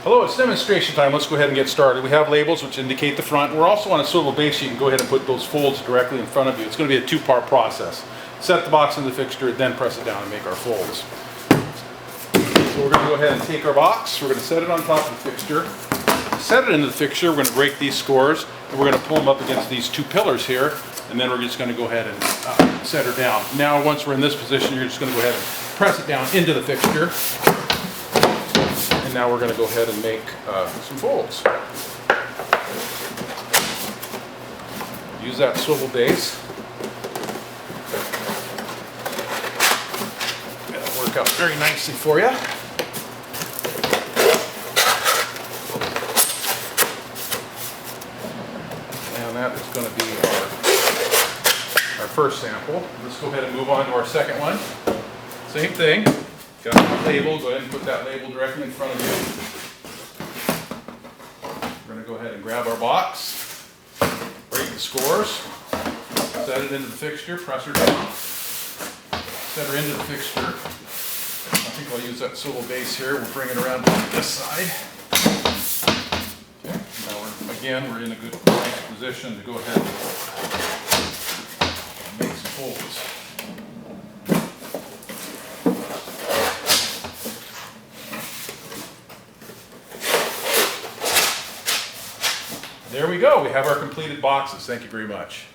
Hello, it's demonstration time. Let's go ahead and get started. We have labels which indicate the front. We're also on a swivel base, so you can go ahead and put those folds directly in front of you. It's going to be a two-part process. Set the box in the fixture, then press it down and make our folds. So we're going to go ahead and take our box. We're going to set it on top of the fixture. Set it into the fixture. We're going to break these scores, and we're going to pull them up against these two pillars here, and then we're just going to go ahead and set her down. Now, once we're in this position, you're just going to go ahead and press it down into the fixture. And now we're going to go ahead and make some folds. Use that swivel base. That'll work out very nicely for you. And that is going to be our first sample. Let's go ahead and move on to our second one. Same thing. Got the label, go ahead and put that label directly in front of you. We're going to go ahead and grab our box, break the scores, set it into the fixture, press her down, set her into the fixture. I think I'll use that swivel base here. We'll bring it around to this side. Okay, now we're in a good nice position to go ahead and make some folds. There we go. We have our completed boxes. Thank you very much.